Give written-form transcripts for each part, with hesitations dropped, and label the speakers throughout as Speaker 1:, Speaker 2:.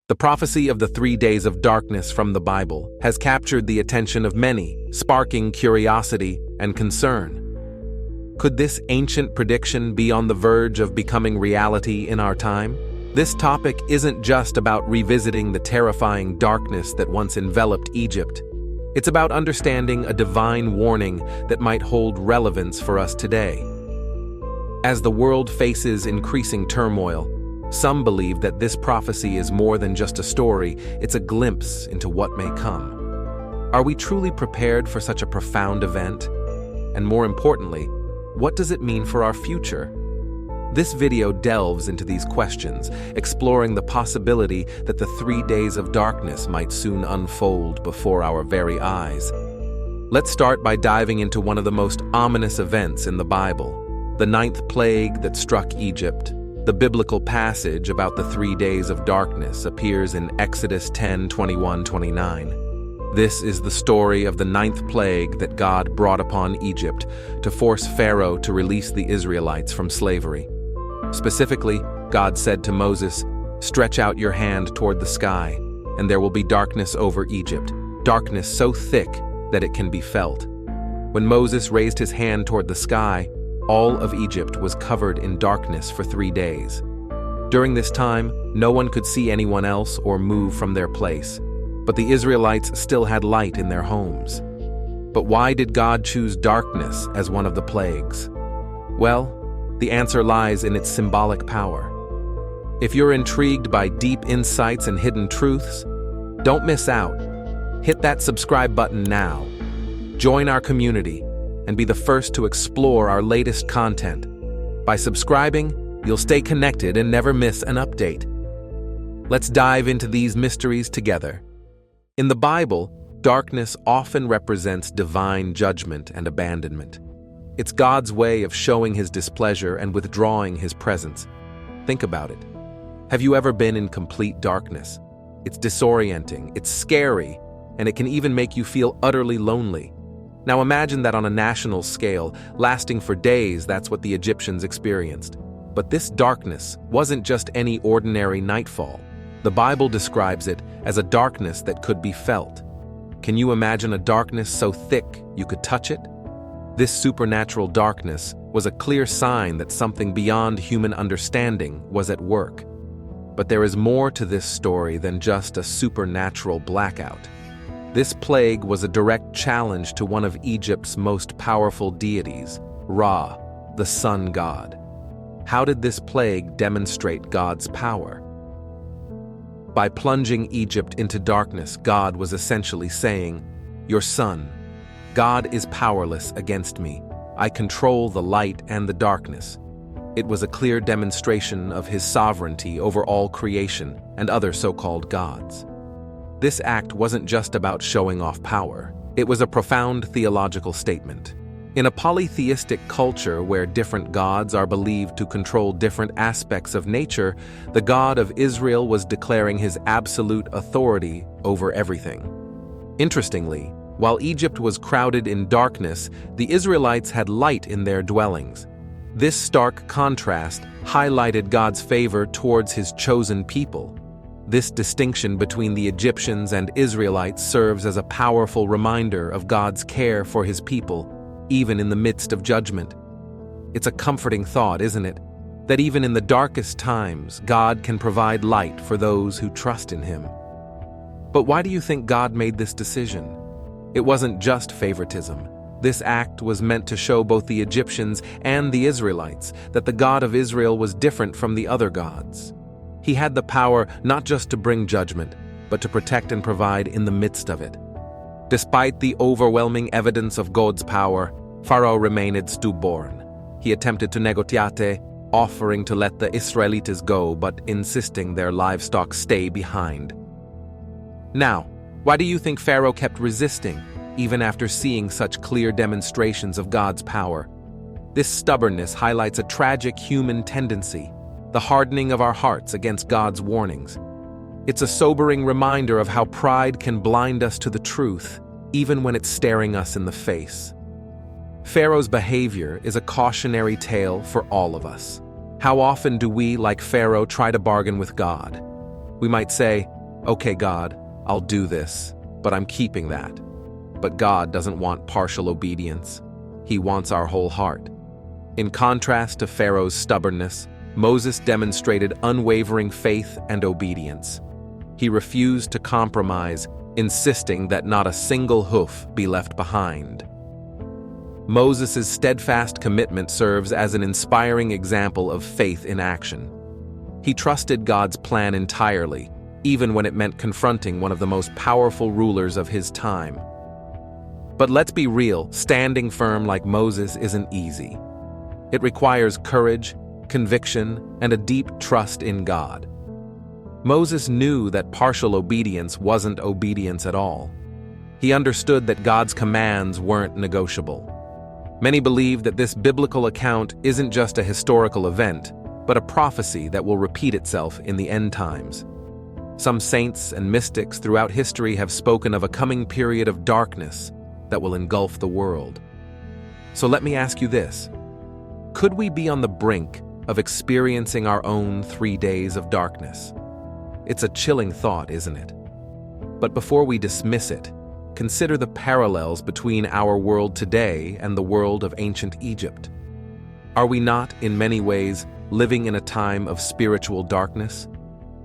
Speaker 1: The prophecy of the 3 days of darkness from the Bible has captured the attention of many, sparking curiosity and concern. Could this ancient prediction be on the verge of becoming reality in our time? This topic isn't just about revisiting the terrifying darkness that once enveloped Egypt. It's about understanding a divine warning that might hold relevance for us today. As the world faces increasing turmoil, some believe that this prophecy is more than just a story, it's a glimpse into what may come. Are we truly prepared for such a profound event? And more importantly, what does it mean for our future? This video delves into these questions, exploring the possibility that the 3 days of darkness might soon unfold before our very eyes. Let's start by diving into one of the most ominous events in the Bible, the 9th plague that struck Egypt. The biblical passage about the 3 days of darkness appears in Exodus 10:21-29. This is the story of the 9th plague that God brought upon Egypt to force Pharaoh to release the Israelites from slavery. Specifically, God said to Moses, "Stretch out your hand toward the sky, and there will be darkness over Egypt, darkness so thick that it can be felt." When Moses raised his hand toward the sky, all of Egypt was covered in darkness for 3 days. During this time, no one could see anyone else or move from their place, but the Israelites still had light in their homes. But why did God choose darkness as one of the plagues? Well, the answer lies in its symbolic power. If you're intrigued by deep insights and hidden truths, don't miss out. Hit that subscribe button now. Join our community and be the first to explore our latest content. By subscribing, you'll stay connected and never miss an update. Let's dive into these mysteries together. In the Bible, darkness often represents divine judgment and abandonment. It's God's way of showing his displeasure and withdrawing his presence. Think about it. Have you ever been in complete darkness? It's disorienting, it's scary, and it can even make you feel utterly lonely. Now imagine that on a national scale, lasting for days. That's what the Egyptians experienced. But this darkness wasn't just any ordinary nightfall. The Bible describes it as a darkness that could be felt. Can you imagine a darkness so thick you could touch it? This supernatural darkness was a clear sign that something beyond human understanding was at work. But there is more to this story than just a supernatural blackout. This plague was a direct challenge to one of Egypt's most powerful deities, Ra, the sun god. How did this plague demonstrate God's power? By plunging Egypt into darkness, God was essentially saying, "Your son, God is powerless against me. I control the light and the darkness." It was a clear demonstration of his sovereignty over all creation and other so-called gods. This act wasn't just about showing off power. It was a profound theological statement. In a polytheistic culture where different gods are believed to control different aspects of nature, the God of Israel was declaring his absolute authority over everything. Interestingly, while Egypt was crowded in darkness, the Israelites had light in their dwellings. This stark contrast highlighted God's favor towards his chosen people. This distinction between the Egyptians and Israelites serves as a powerful reminder of God's care for his people, even in the midst of judgment. It's a comforting thought, isn't it? That even in the darkest times, God can provide light for those who trust in him. But why do you think God made this decision? It wasn't just favoritism. This act was meant to show both the Egyptians and the Israelites that the God of Israel was different from the other gods. He had the power not just to bring judgment, but to protect and provide in the midst of it. Despite the overwhelming evidence of God's power, Pharaoh remained stubborn. He attempted to negotiate, offering to let the Israelites go, but insisting their livestock stay behind. Now, why do you think Pharaoh kept resisting, even after seeing such clear demonstrations of God's power? This stubbornness highlights a tragic human tendency, the hardening of our hearts against God's warnings. It's a sobering reminder of how pride can blind us to the truth, even when it's staring us in the face. Pharaoh's behavior is a cautionary tale for all of us. How often do we, like Pharaoh, try to bargain with God? We might say, Okay, God, I'll do this, but I'm keeping that. But God doesn't want partial obedience. He wants our whole heart. In contrast to Pharaoh's stubbornness, Moses demonstrated unwavering faith and obedience. He refused to compromise, insisting that not a single hoof be left behind. Moses' steadfast commitment serves as an inspiring example of faith in action. He trusted God's plan entirely, even when it meant confronting one of the most powerful rulers of his time. But let's be real, standing firm like Moses isn't easy. It requires courage, conviction, and a deep trust in God. Moses knew that partial obedience wasn't obedience at all. He understood that God's commands weren't negotiable. Many believe that this biblical account isn't just a historical event, but a prophecy that will repeat itself in the end times. Some saints and mystics throughout history have spoken of a coming period of darkness that will engulf the world. So let me ask you this. Could we be on the brink of experiencing our own 3 days of darkness? It's a chilling thought, isn't it? But before we dismiss it, consider the parallels between our world today and the world of ancient Egypt. Are we not, in many ways, living in a time of spiritual darkness?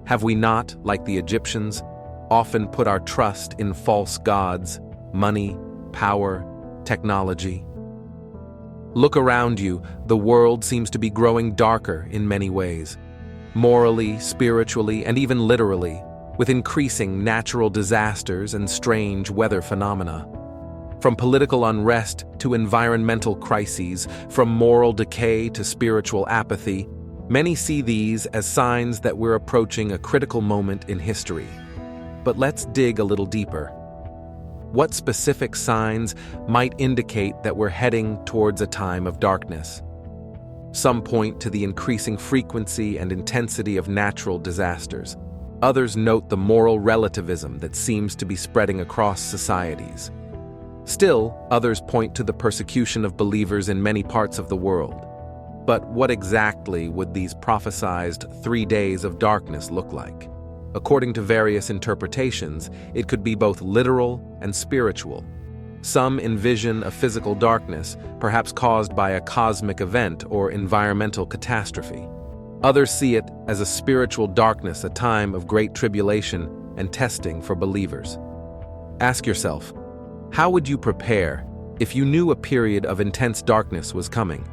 Speaker 1: Have we not, like the Egyptians, often put our trust in false gods, money, power, technology? Look around you, the world seems to be growing darker in many ways, morally, spiritually, and even literally, with increasing natural disasters and strange weather phenomena. From political unrest to environmental crises, from moral decay to spiritual apathy, many see these as signs that we're approaching a critical moment in history. But let's dig a little deeper. What specific signs might indicate that we're heading towards a time of darkness? Some point to the increasing frequency and intensity of natural disasters. Others note the moral relativism that seems to be spreading across societies. Still, others point to the persecution of believers in many parts of the world. But what exactly would these prophesied 3 days of darkness look like? According to various interpretations, it could be both literal and spiritual. Some envision a physical darkness, perhaps caused by a cosmic event or environmental catastrophe. Others see it as a spiritual darkness, a time of great tribulation and testing for believers. Ask yourself, how would you prepare if you knew a period of intense darkness was coming?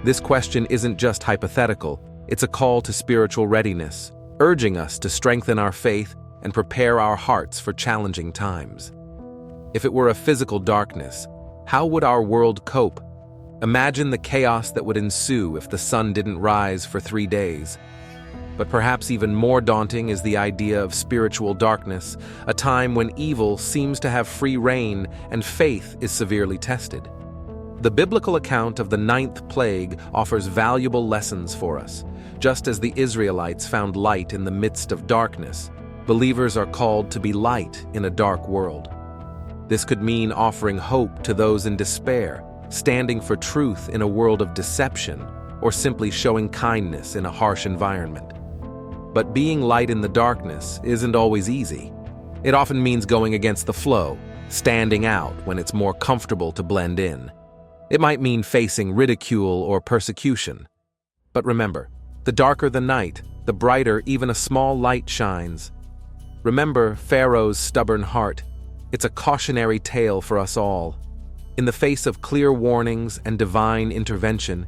Speaker 1: This question isn't just hypothetical, it's a call to spiritual readiness, urging us to strengthen our faith and prepare our hearts for challenging times. If it were a physical darkness, how would our world cope? Imagine the chaos that would ensue if the sun didn't rise for 3 days. But perhaps even more daunting is the idea of spiritual darkness, a time when evil seems to have free rein and faith is severely tested. The biblical account of the 9th plague offers valuable lessons for us. Just as the Israelites found light in the midst of darkness, believers are called to be light in a dark world. This could mean offering hope to those in despair, standing for truth in a world of deception, or simply showing kindness in a harsh environment. But being light in the darkness isn't always easy. It often means going against the flow, standing out when it's more comfortable to blend in. It might mean facing ridicule or persecution. But remember, the darker the night, the brighter even a small light shines. Remember Pharaoh's stubborn heart. It's a cautionary tale for us all. In the face of clear warnings and divine intervention,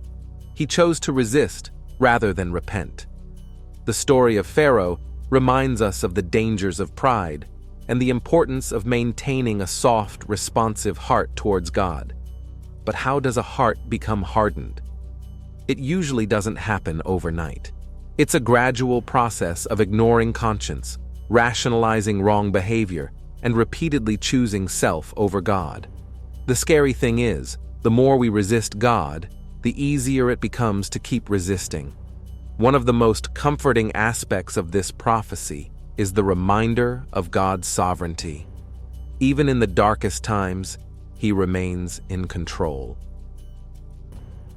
Speaker 1: he chose to resist rather than repent. The story of Pharaoh reminds us of the dangers of pride and the importance of maintaining a soft, responsive heart towards God. But how does a heart become hardened? It usually doesn't happen overnight. It's a gradual process of ignoring conscience, rationalizing wrong behavior, and repeatedly choosing self over God. The scary thing is, the more we resist God, the easier it becomes to keep resisting. One of the most comforting aspects of this prophecy is the reminder of God's sovereignty. Even in the darkest times, He remains in control.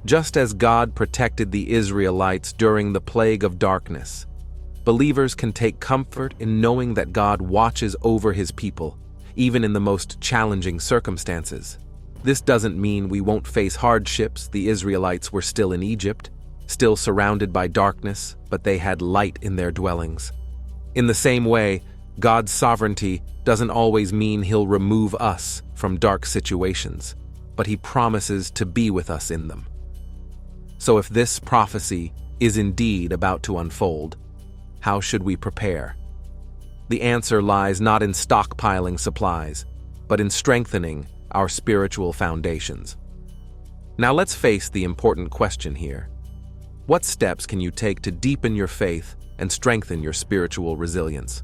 Speaker 1: Just as God protected the Israelites during the plague of darkness, Believers can take comfort in knowing that God watches over his people, even in the most challenging circumstances. This doesn't mean we won't face hardships. The Israelites were still in Egypt, still surrounded by darkness, but they had light in their dwellings. In the same way, God's sovereignty doesn't always mean he'll remove us from dark situations, but he promises to be with us in them. So if this prophecy is indeed about to unfold, how should we prepare? The answer lies not in stockpiling supplies, but in strengthening our spiritual foundations. Now let's face the important question here. What steps can you take to deepen your faith and strengthen your spiritual resilience?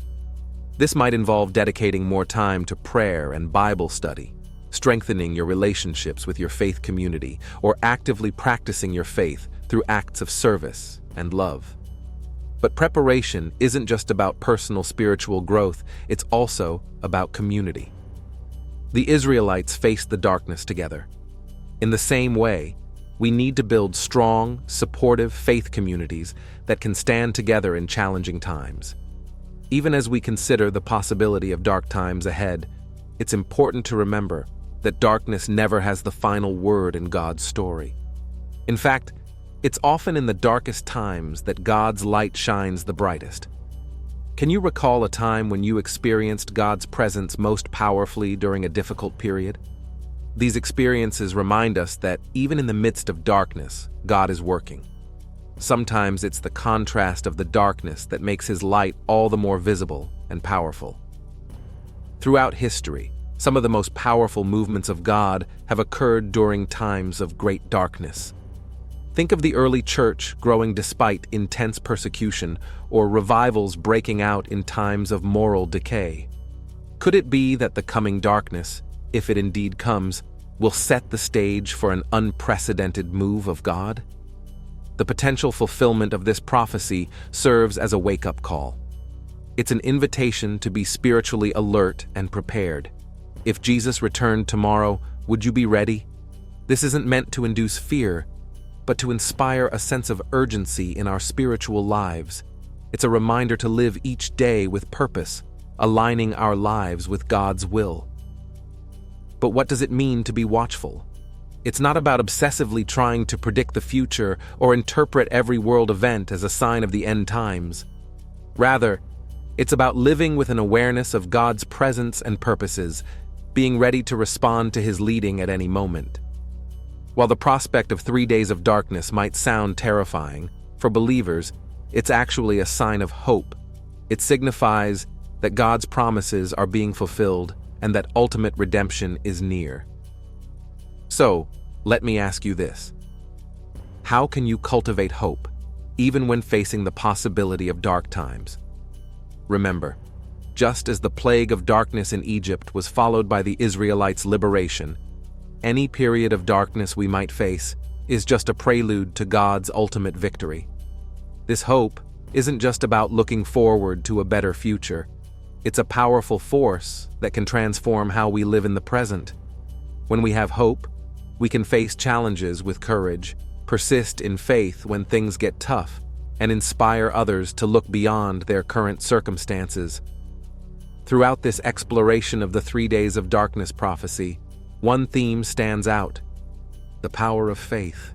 Speaker 1: This might involve dedicating more time to prayer and Bible study, strengthening your relationships with your faith community, or actively practicing your faith through acts of service and love. But preparation isn't just about personal spiritual growth, it's also about community. The Israelites faced the darkness together. In the same way, we need to build strong, supportive faith communities that can stand together in challenging times. Even as we consider the possibility of dark times ahead, it's important to remember that darkness never has the final word in God's story. In fact, it's often in the darkest times that God's light shines the brightest. Can you recall a time when you experienced God's presence most powerfully during a difficult period? These experiences remind us that even in the midst of darkness, God is working. Sometimes it's the contrast of the darkness that makes his light all the more visible and powerful. Throughout history, some of the most powerful movements of God have occurred during times of great darkness. Think of the early church growing despite intense persecution, or revivals breaking out in times of moral decay. Could it be that the coming darkness, if it indeed comes, will set the stage for an unprecedented move of God? The potential fulfillment of this prophecy serves as a wake-up call. It's an invitation to be spiritually alert and prepared. If Jesus returned tomorrow, would you be ready? This isn't meant to induce fear, but to inspire a sense of urgency in our spiritual lives. It's a reminder to live each day with purpose, aligning our lives with God's will. But what does it mean to be watchful? It's not about obsessively trying to predict the future or interpret every world event as a sign of the end times. Rather, it's about living with an awareness of God's presence and purposes, being ready to respond to his leading at any moment. While the prospect of 3 days of darkness might sound terrifying, for believers, it's actually a sign of hope. It signifies that God's promises are being fulfilled and that ultimate redemption is near. So, let me ask you this. How can you cultivate hope, even when facing the possibility of dark times? Remember, just as the plague of darkness in Egypt was followed by the Israelites' liberation, any period of darkness we might face is just a prelude to God's ultimate victory. This hope isn't just about looking forward to a better future. It's a powerful force that can transform how we live in the present. When we have hope, we can face challenges with courage, persist in faith when things get tough, and inspire others to look beyond their current circumstances. Throughout this exploration of the 3 days of darkness prophecy, one theme stands out: the power of faith.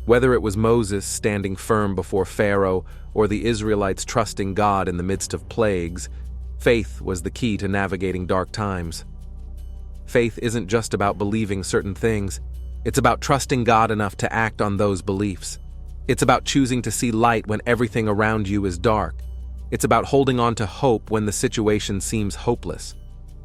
Speaker 1: Whether it was Moses standing firm before Pharaoh or the Israelites trusting God in the midst of plagues, faith was the key to navigating dark times. Faith isn't just about believing certain things, it's about trusting God enough to act on those beliefs. It's about choosing to see light when everything around you is dark. It's about holding on to hope when the situation seems hopeless.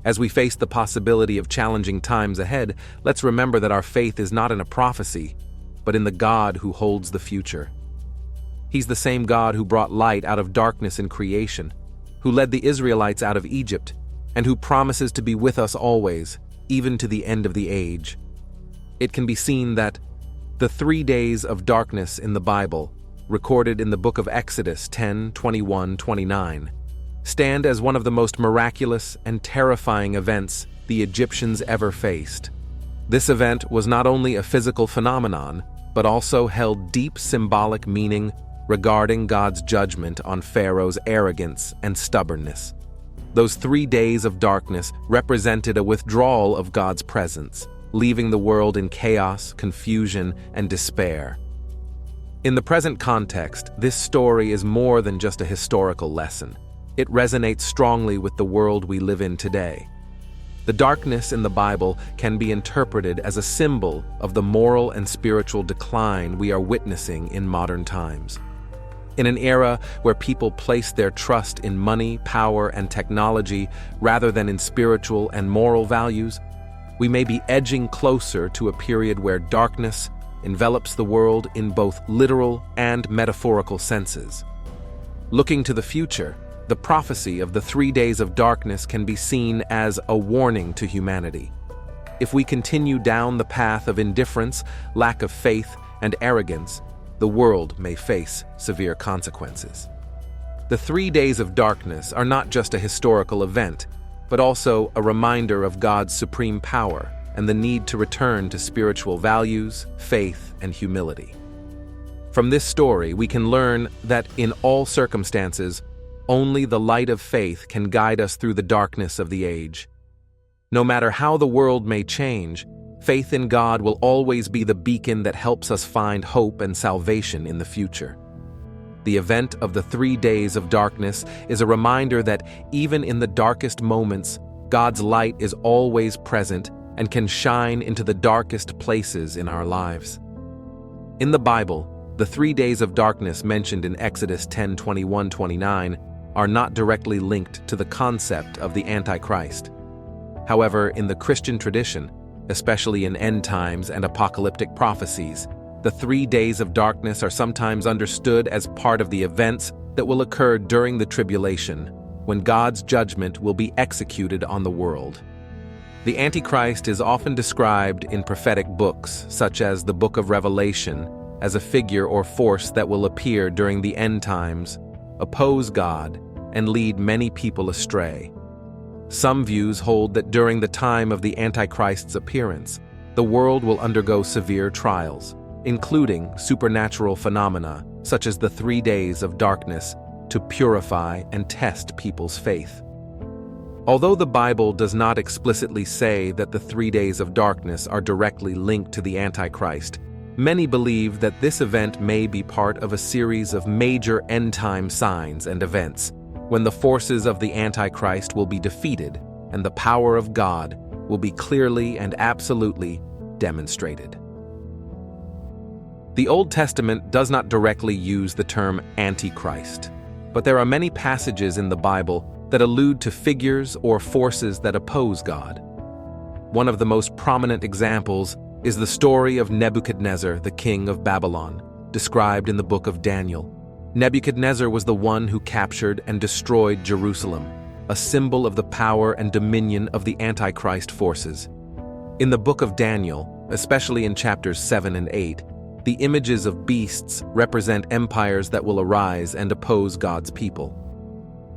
Speaker 1: As we face the possibility of challenging times ahead, let's remember that our faith is not in a prophecy, but in the God who holds the future. He's the same God who brought light out of darkness in creation, who led the Israelites out of Egypt, and who promises to be with us always, even to the end of the age. It can be seen that the 3 days of darkness in the Bible, recorded in the book of Exodus 10:21-29, stand as one of the most miraculous and terrifying events the Egyptians ever faced. This event was not only a physical phenomenon, but also held deep symbolic meaning regarding God's judgment on Pharaoh's arrogance and stubbornness. Those 3 days of darkness represented a withdrawal of God's presence, leaving the world in chaos, confusion, and despair. In the present context, this story is more than just a historical lesson. It resonates strongly with the world we live in today. The darkness in the Bible can be interpreted as a symbol of the moral and spiritual decline we are witnessing in modern times. In an era where people place their trust in money, power, and technology rather than in spiritual and moral values, we may be edging closer to a period where darkness envelops the world in both literal and metaphorical senses. Looking to the future, the prophecy of the 3 days of darkness can be seen as a warning to humanity. If we continue down the path of indifference, lack of faith, and arrogance, the world may face severe consequences. The 3 days of darkness are not just a historical event, but also a reminder of God's supreme power and the need to return to spiritual values, faith, and humility. From this story, we can learn that in all circumstances, only the light of faith can guide us through the darkness of the age. No matter how the world may change, faith in God will always be the beacon that helps us find hope and salvation in the future. The event of the 3 days of darkness is a reminder that even in the darkest moments, God's light is always present and can shine into the darkest places in our lives. In the Bible, the 3 days of darkness mentioned in Exodus 10:21-29 are not directly linked to the concept of the Antichrist. However, in the Christian tradition, especially in end times and apocalyptic prophecies, the 3 days of darkness are sometimes understood as part of the events that will occur during the tribulation, when God's judgment will be executed on the world. The Antichrist is often described in prophetic books, such as the Book of Revelation, as a figure or force that will appear during the end times, oppose God, and lead many people astray. Some views hold that during the time of the Antichrist's appearance, the world will undergo severe trials, including supernatural phenomena such as the 3 days of darkness, to purify and test people's faith. Although the Bible does not explicitly say that the 3 days of darkness are directly linked to the Antichrist, many believe that this event may be part of a series of major end-time signs and events, when the forces of the Antichrist will be defeated and the power of God will be clearly and absolutely demonstrated. The Old Testament does not directly use the term Antichrist, but there are many passages in the Bible that allude to figures or forces that oppose God. One of the most prominent examples is the story of Nebuchadnezzar, the king of Babylon, described in the book of Daniel. Nebuchadnezzar was the one who captured and destroyed Jerusalem, a symbol of the power and dominion of the Antichrist forces. In the book of Daniel, especially in chapters 7 and 8, the images of beasts represent empires that will arise and oppose God's people.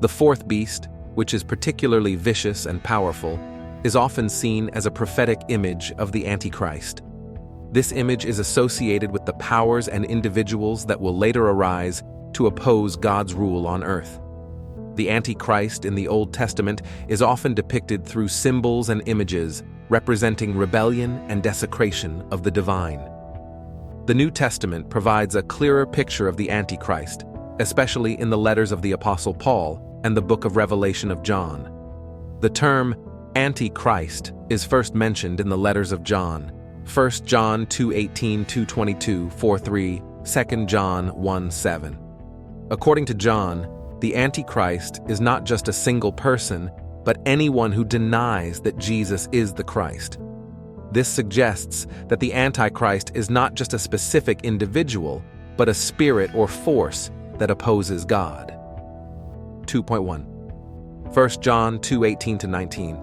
Speaker 1: The fourth beast, which is particularly vicious and powerful, is often seen as a prophetic image of the Antichrist. This image is associated with the powers and individuals that will later arise to oppose God's rule on earth. The Antichrist in the Old Testament is often depicted through symbols and images representing rebellion and desecration of the divine. The New Testament provides a clearer picture of the Antichrist, especially in the letters of the Apostle Paul and the book of Revelation of John. The term Antichrist is first mentioned in the letters of John, 1 John 2:18, 2:22, 4:3, 2 John 1:7. According to John, the Antichrist is not just a single person, but anyone who denies that Jesus is the Christ. This suggests that the Antichrist is not just a specific individual, but a spirit or force that opposes God. 2.1. 1 John 2:18-19.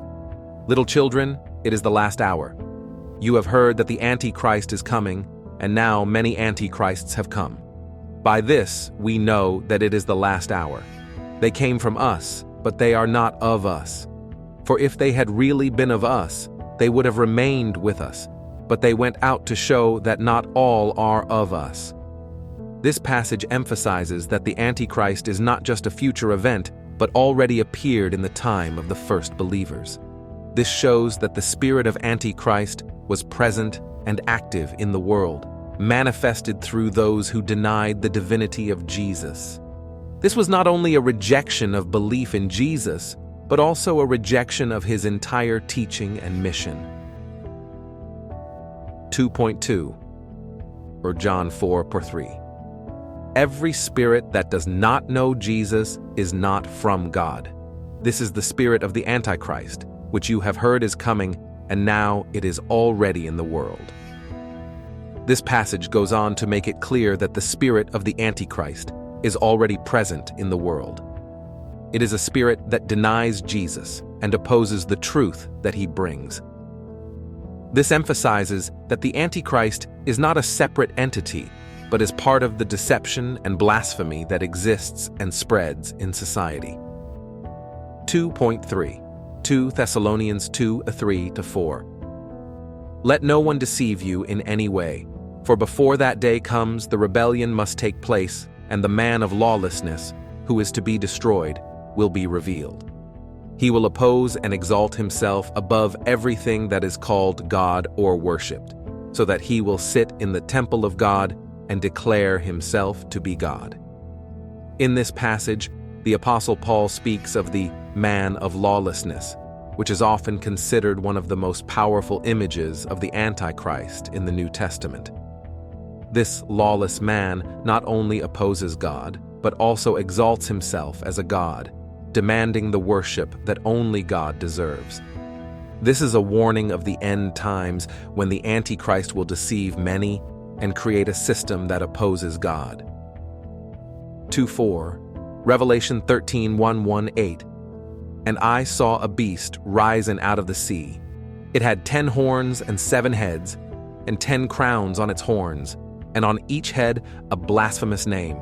Speaker 1: Little children, it is the last hour. You have heard that the Antichrist is coming, and now many Antichrists have come. By this we know that it is the last hour. They came from us, but they are not of us. For if they had really been of us, they would have remained with us, but they went out to show that not all are of us. This passage emphasizes that the Antichrist is not just a future event, but already appeared in the time of the first believers. This shows that the spirit of Antichrist was present and active in the world, manifested through those who denied the divinity of Jesus. This was not only a rejection of belief in Jesus, but also a rejection of his entire teaching and mission. 2.2, or John 4:3. Every spirit that does not know Jesus is not from God. This is the spirit of the Antichrist, which you have heard is coming, and now it is already in the world. This passage goes on to make it clear that the spirit of the Antichrist is already present in the world. It is a spirit that denies Jesus and opposes the truth that he brings. This emphasizes that the Antichrist is not a separate entity, but is part of the deception and blasphemy that exists and spreads in society. 2.3, 2 Thessalonians 2:3-4. Let no one deceive you in any way, for before that day comes the rebellion must take place, and the man of lawlessness, who is to be destroyed, will be revealed. He will oppose and exalt himself above everything that is called God or worshipped, so that he will sit in the temple of God and declare himself to be God. In this passage, the Apostle Paul speaks of the man of lawlessness, which is often considered one of the most powerful images of the Antichrist in the New Testament. This lawless man not only opposes God, but also exalts himself as a god, demanding the worship that only God deserves. This is a warning of the end times when the Antichrist will deceive many and create a system that opposes God. 2.4, Revelation 13:1-8. And I saw a beast rising out of the sea. It had 10 horns and 7 heads, and 10 crowns on its horns, and on each head a blasphemous name.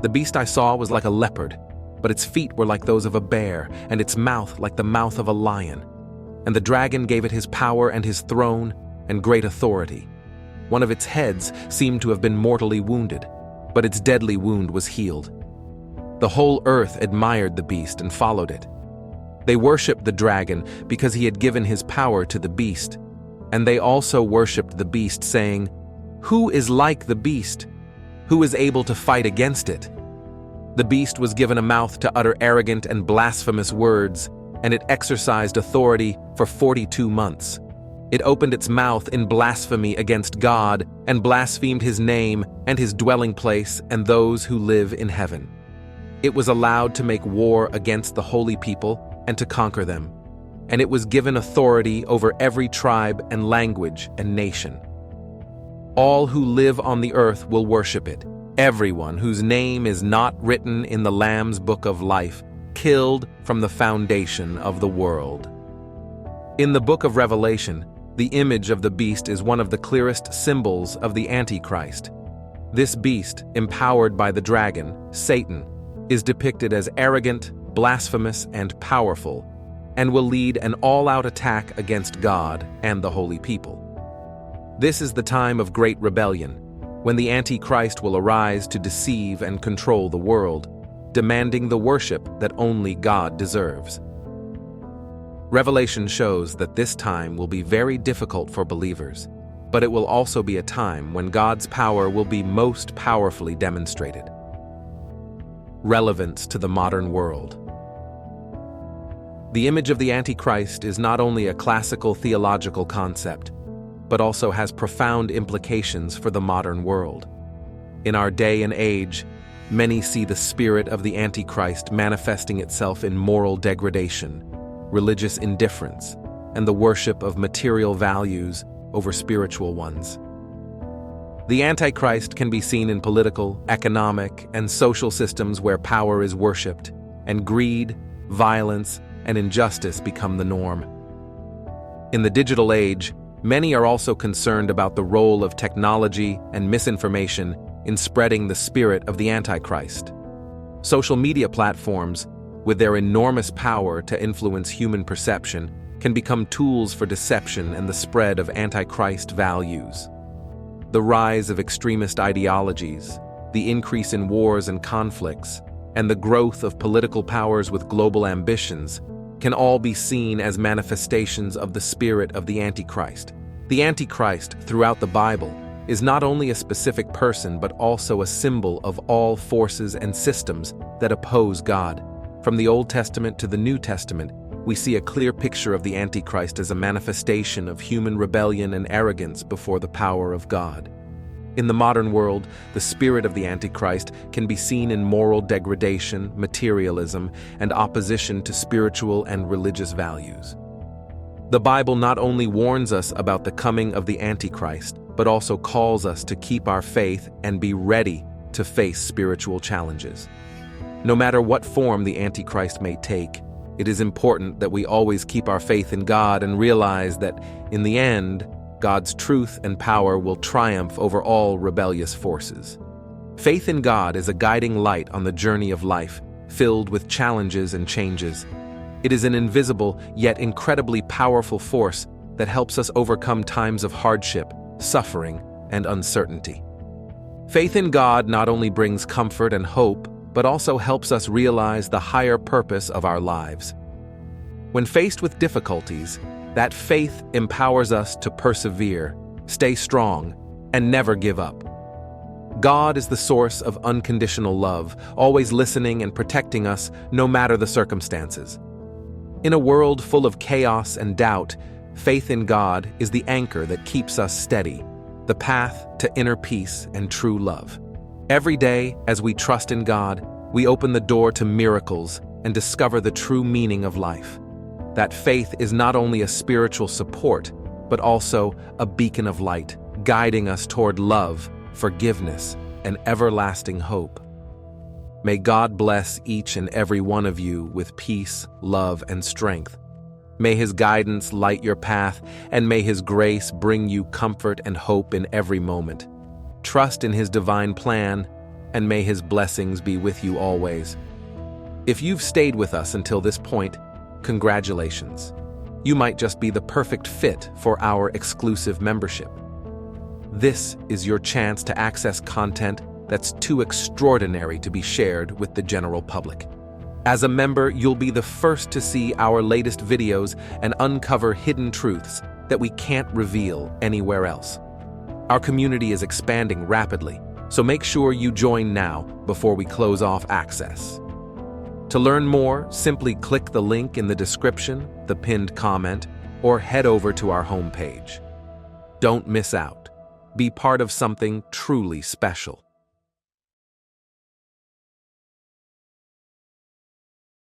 Speaker 1: The beast I saw was like a leopard, but its feet were like those of a bear, and its mouth like the mouth of a lion. And the dragon gave it his power and his throne and great authority. One of its heads seemed to have been mortally wounded, but its deadly wound was healed. The whole earth admired the beast and followed it. They worshipped the dragon because he had given his power to the beast, and they also worshipped the beast, saying, "Who is like the beast? Who is able to fight against it?" The beast was given a mouth to utter arrogant and blasphemous words, and it exercised authority for 42 months. It opened its mouth in blasphemy against God and blasphemed his name and his dwelling place and those who live in heaven. It was allowed to make war against the holy people and to conquer them, and it was given authority over every tribe and language and nation. All who live on the earth will worship it, everyone whose name is not written in the Lamb's book of life, killed from the foundation of the world. In the book of Revelation, the image of the beast is one of the clearest symbols of the Antichrist. This beast, empowered by the dragon, Satan, is depicted as arrogant, blasphemous, and powerful, and will lead an all-out attack against God and the holy people. This is the time of great rebellion, when the Antichrist will arise to deceive and control the world, demanding the worship that only God deserves. Revelation shows that this time will be very difficult for believers, but it will also be a time when God's power will be most powerfully demonstrated. Relevance to the modern world. The image of the Antichrist is not only a classical theological concept, but also has profound implications for the modern world. In our day and age, many see the spirit of the Antichrist manifesting itself in moral degradation, religious indifference, and the worship of material values over spiritual ones. The Antichrist can be seen in political, economic, and social systems where power is worshipped, and greed, violence, and injustice become the norm. In the digital age, many are also concerned about the role of technology and misinformation in spreading the spirit of the Antichrist. Social media platforms, with their enormous power to influence human perception, can become tools for deception and the spread of Antichrist values. The rise of extremist ideologies, the increase in wars and conflicts, and the growth of political powers with global ambitions can all be seen as manifestations of the spirit of the Antichrist. The Antichrist, throughout the Bible, is not only a specific person but also a symbol of all forces and systems that oppose God. From the Old Testament to the New Testament, we see a clear picture of the Antichrist as a manifestation of human rebellion and arrogance before the power of God. In the modern world, the spirit of the Antichrist can be seen in moral degradation, materialism, and opposition to spiritual and religious values. The Bible not only warns us about the coming of the Antichrist, but also calls us to keep our faith and be ready to face spiritual challenges. No matter what form the Antichrist may take, it is important that we always keep our faith in God and realize that, in the end, God's truth and power will triumph over all rebellious forces. Faith in God is a guiding light on the journey of life, filled with challenges and changes. It is an invisible yet incredibly powerful force that helps us overcome times of hardship, suffering, and uncertainty. Faith in God not only brings comfort and hope, but also helps us realize the higher purpose of our lives. When faced with difficulties, that faith empowers us to persevere, stay strong, and never give up. God is the source of unconditional love, always listening and protecting us no matter the circumstances. In a world full of chaos and doubt, faith in God is the anchor that keeps us steady, the path to inner peace and true love. Every day, as we trust in God, we open the door to miracles and discover the true meaning of life. That faith is not only a spiritual support, but also a beacon of light, guiding us toward love, forgiveness, and everlasting hope. May God bless each and every one of you with peace, love, and strength. May His guidance light your path, and may His grace bring you comfort and hope in every moment. Trust in His divine plan, and may His blessings be with you always. If you've stayed with us until this point, congratulations. You might just be the perfect fit for our exclusive membership. This is your chance to access content that's too extraordinary to be shared with the general public. As a member, you'll be the first to see our latest videos and uncover hidden truths that we can't reveal anywhere else. Our community is expanding rapidly, so make sure you join now before we close off access. To learn more, simply click the link in the description, the pinned comment, or head over to our homepage. Don't miss out. Be part of something truly special.